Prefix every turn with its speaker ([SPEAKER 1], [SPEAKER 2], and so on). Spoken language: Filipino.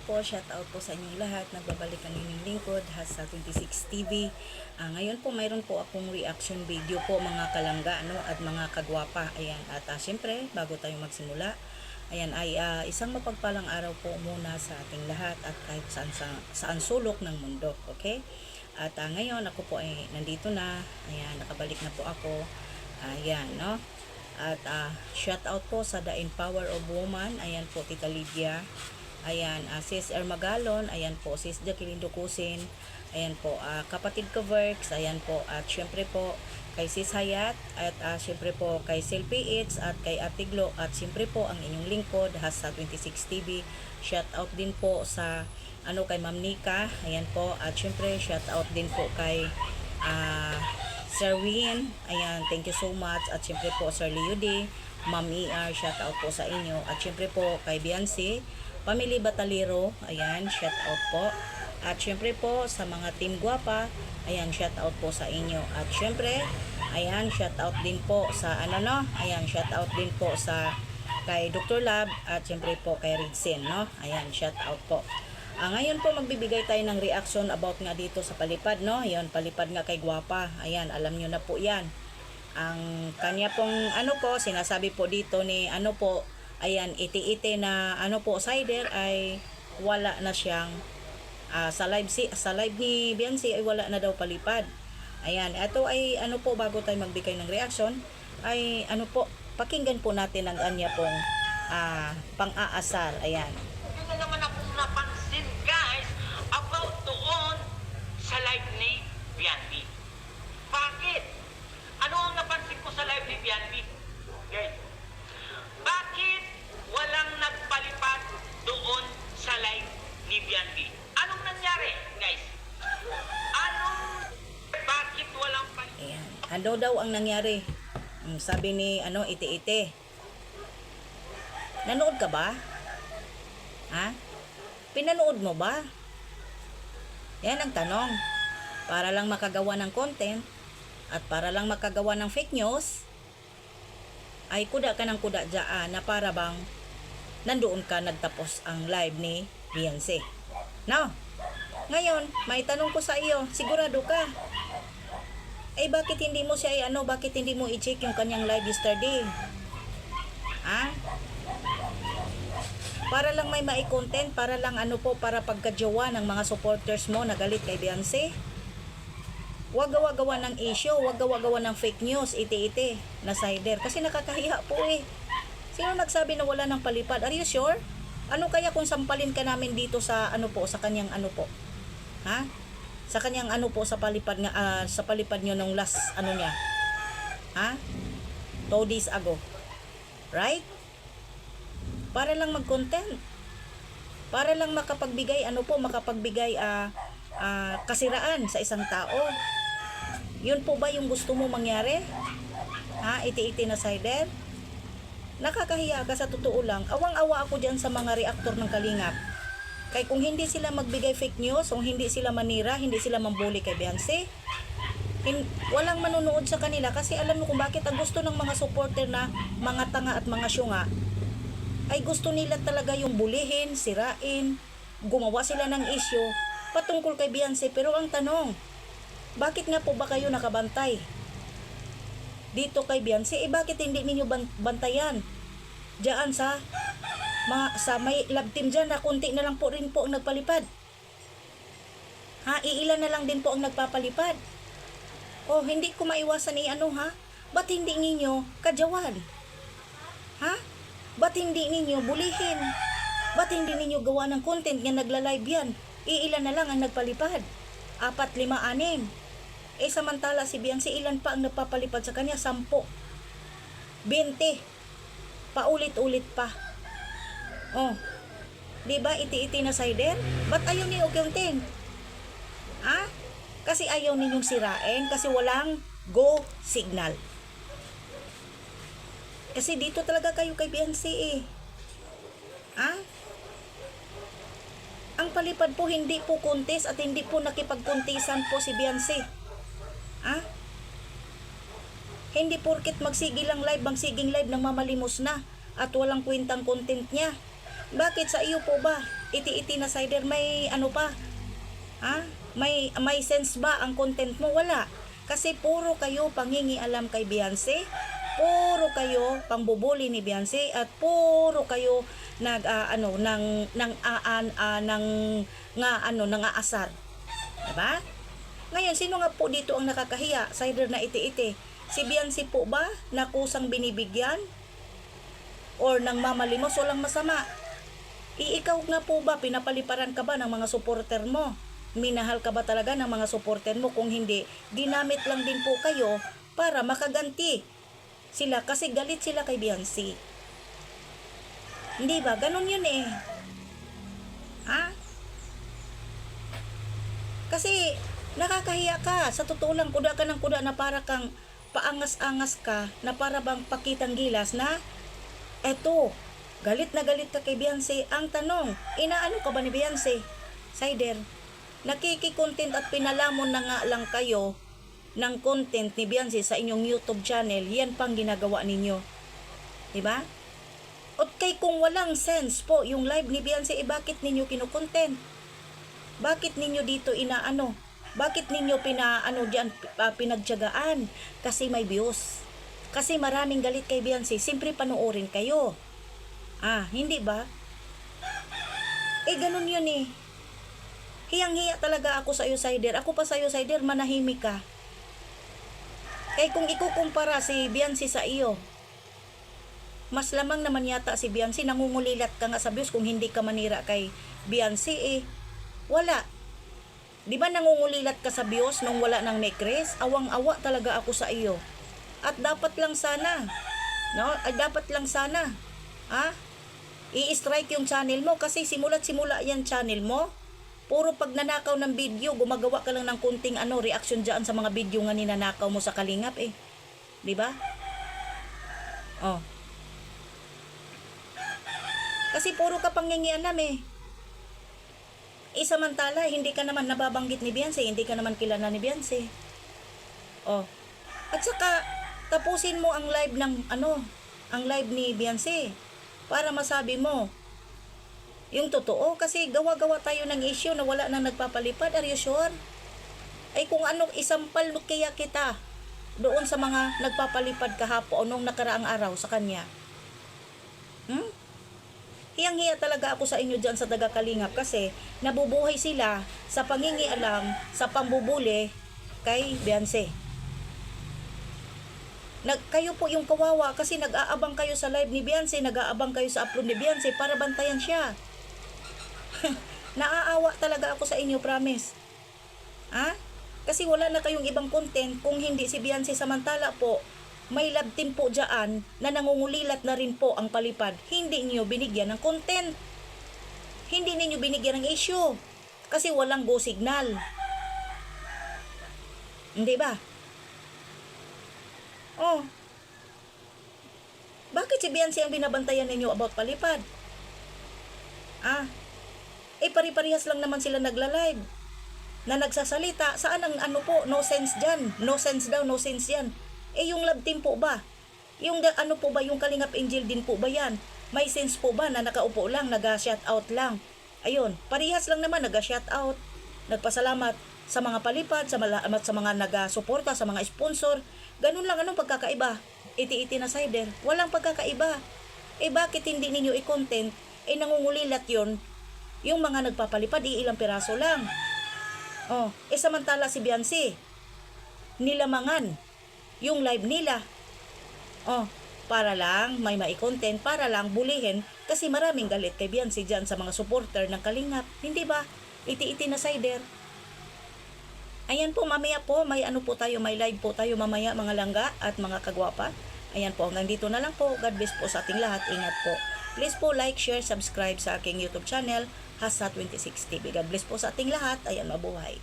[SPEAKER 1] po, shout out po sa inyong lahat. Nagbabalik ang inyong lingkod, Hasa 26 TV. Ngayon po, mayroon po akong reaction video po mga kalangga at mga kagwapa. Ayan, at syempre, bago tayo magsimula, ayan ay isang mapagpalang araw po muna sa ating lahat at kahit saan sulok ng mundo. Okay? At ngayon, ako po ay nandito na. Ayan, nakabalik na po ako. Ayan, no? At shout out po sa The Empower of Woman. Ayan po, Tita Lydia. Ayan, Sis Ermagalon. Ayan po, Sis Jacqueline Ducusin. Ayan po, kapatid ko Works. Ayan po, at syempre po kay Sis Hayat. At syempre po kay Selfie Eats at kay Atiglo. At syempre po ang inyong lingkod, Hasa 26 TV. Shout out din po sa kay Ma'am Nika. Ayan po, at syempre shout out din po kay Sir Win, ayan, thank you so much. At syempre po, Sir Leo D, Ma'am ER, shout out po sa inyo. At syempre po, kay Biancy, Pamily Batalero, ayan, shout out po. At syempre po, sa mga team guwapa, ayan, shout out po sa inyo. At syempre, ayan, shout out din po sa, ayan, shout out din po sa, kay Dr. Lab, at syempre po, kay Ridsin, no? Ayan, shout out po. Ngayon po magbibigay tayo ng reaction about nga dito sa palipad, no? Ayun, palipad nga kay Guwapa. Ayan, alam nyo na po yan. Ang kanya pong po, sinasabi po dito ni ayan, iti-iti na po, cider ay wala na siyang sa live ni Biancy ay wala na daw palipad. Ayan, ito ay po, bago tayo magbigay ng reaction, ay po, pakinggan po natin ang kanya pong pang-aasar. Ayan.
[SPEAKER 2] Yun na naman akong napansin, guys, about doon sa live ni Biancy. Bakit? Ano ang napansin ko sa live ni Biancy? Guys, bakit walang nagpalipad doon sa live ni Biancy? Anong nangyari, guys? Bakit walang palipad?
[SPEAKER 1] Ayan. Ano daw ang nangyari? Sabi ni iti-iti. Nanood ka ba? Ha? Pinanood mo ba? Yan ang tanong. Para lang makagawa ng content at para lang makagawa ng fake news, ay kuda ka ng kuda dyan na para bang nandoon ka nagtapos ang live ni Biancy. No? Ngayon, may tanong ko sa iyo, sigurado ka? Bakit hindi mo siya bakit hindi mo i-check yung kanyang live yesterday? Ha? Para lang may mai-content, para lang para pagkajowa ng mga supporters mo na galit kay Biancy. Huwag gawa-gawa ng issue, huwag gawa-gawa ng fake news, iti-iti na cider. Kasi nakakahiya po eh. Sino nagsabi na wala ng palipad? Are you sure? Ano kaya kung sampalin ka namin dito sa sa kanyang Ha? Sa kanyang sa palipad nga, sa palipad nyo nung last niya. Ha? 2 days ago. Right? Para lang mag-content. Para lang makapagbigay makapagbigay kasiraan sa isang tao. Yun po ba yung gusto mo mangyari? Ha? Iti-iti na cider? Nakakahiya ka, sa totoo lang. Awang-awa ako diyan sa mga reaktor ng Kalingap. Kay kung hindi sila magbigay fake news, kung hindi sila manira, hindi sila mambuli kay Biancy, walang manonood sa kanila kasi alam mo kung bakit ang gusto ng mga supporter na mga tanga at mga syunga ay gusto nila talaga yung bulihin, sirain, gumawa sila ng issue patungkol kay Biancy. Pero ang tanong, bakit nga po ba kayo nakabantay dito kay Biancy? Bakit hindi ninyo bantayan diyan sa may love team dyan na kunti na lang po rin po ang nagpalipad? Ha? Iilan na lang din po ang nagpapalipad. Hindi ko maiwasan ba't hindi ninyo kadyawan? Ha? Ba't hindi ninyo bulihin? Ba't hindi ninyo gawa ng content nga nagla-live yan? Iilan na lang ang nagpalipad? 4, 5, 6. Samantala si Biancy, ilan pa ang nagpapalipad sa kanya? 10. 20. Paulit-ulit pa. Diba iti-iti na cider? Ba't ayaw niyo content? Ha? Kasi ayaw ninyong sirain, kasi walang go signal. Kasi dito talaga kayo kay Biancy Ha? Ang palipad po hindi po contest at hindi po nakipagkontesan po si Biancy. Ha? Hindi porket magsigil live nang mamalimos na at walang kwentang content niya. Bakit sa iyo po ba? iti-iti na cider, may ano pa? Ha? May sense ba ang content mo? Wala. Kasi puro kayo pangingialam kay Beyonce, puro kayo pangbubuli ni Beyonce, at puro kayo nang aasar. Diba? Ngayon, sino nga po dito ang nakakahiya? Cider na iti-iti. Si Beyonce po ba na kusang binibigyan? Or nang mamalimos? Walang masama. Ikaw nga po ba, pinapaliparan ka ba ng mga supporter mo? Minahal ka ba talaga ng mga supporter mo? Kung hindi, ginamit lang din po kayo para makaganti sila kasi galit sila kay Beyonce. Hindi ba? Ganon yun eh. Ha? Kasi nakakahiya ka. Sa totoo lang, kuda ka ng kuda na para kang paangas-angas ka, na para bang pakitang gilas na eto, galit na galit ka kay Beyonce. Ang tanong, inaano ka ba ni Beyonce? Cider, nakiki-content at pinalamon na nga lang kayo ng content ni Beyonce sa inyong YouTube channel. Yan pang ginagawa ninyo. Diba? At kay kung walang sense po yung live ni Beyonce, bakit ninyo kinukontent? Bakit ninyo dito inaano? Bakit ninyo pinagtiyagaan? Kasi may views. Kasi maraming galit kay Beyonce. Siyempre panoorin kayo. Hindi ba? Ganun yun eh. Hiyang-hiya talaga ako sa iyo, Cider. Ako pa sa iyo, Cider, manahimik ka. Kung ikukumpara si Beyonce sa iyo, mas lamang naman yata si Beyonce. Nangungulilat ka nga sa views kung hindi ka manira kay Beyonce wala. Di ba nangungulilat ka sa views nung wala ng necklace? Awang-awa talaga ako sa iyo. At dapat lang sana, dapat lang sana, i-strike yung channel mo kasi simula't-simula yan channel mo. Puro pag nanakaw ng video, gumagawa ka lang ng kunting reaction dyan sa mga video nga ninanakaw mo sa Kalingap eh. Di ba? Kasi puro ka pangingialam eh. Samantala, hindi ka naman nababanggit ni Beyonce, hindi ka naman kilala ni Beyonce. At saka, tapusin mo ang live ang live ni Beyonce para masabi mo yung totoo, kasi gawa-gawa tayo ng issue na wala nang nagpapalipad. Are you sure? Kung isampal kaya kita doon sa mga nagpapalipad kahapon nung nakaraang araw sa kanya. Hiyang-hiya talaga ako sa inyo dyan sa Daga Kalingap kasi nabubuhay sila sa pangingialam, sa pambubuli kay Beyonce. Kayo po yung kawawa kasi nag-aabang kayo sa live ni Beyonce, nag-aabang kayo sa upload ni Beyonce para bantayan siya. Naaawa talaga ako sa inyo, promise. Kasi wala na kayong ibang content kung hindi si Beyonce. Samantala po, may love team po dyan na nangungulilat na rin po ang palipad. Hindi niyo binigyan ng content. Hindi niyo binigyan ng issue. Kasi walang go signal. Hindi ba? Bakit si Beyonce ang binabantayan ninyo about palipad? Pari-parihas lang naman sila nagla-live na nagsasalita. Saan ang no sense dyan? No sense daw, no sense yan. Yung love team po ba? Yung po ba, yung Kalingap Angel din po ba yan? May sense po ba na nakaupo lang, nag-shoutout lang? Ayun, parihas lang naman, nag-shoutout, nagpasalamat sa mga palipad, sa mga nag-suporta, sa mga sponsor. Ganun lang, anong pagkakaiba? Iti-iti na Cider, walang pagkakaiba. Bakit hindi ninyo i-content? Nangungulilat yon yung mga nagpapalipad, ilang piraso lang. Samantala si Beyonce, nilamangan yung live nila. Para lang may mai-content, para lang bulihin, kasi maraming galit kay Beyonce dyan sa mga supporter ng Kalingap. Hindi ba? Iti-iti na Cider. Ayan po, mamaya po, may may live po tayo mamaya, mga langga at mga kagwapa. Ayan po, hanggang dito na lang po. God bless po sa ating lahat. Ingat po. Please po like, share, subscribe sa aking YouTube channel, Hasa 26 TV. God bless po sa ating lahat. Ayan, mabuhay.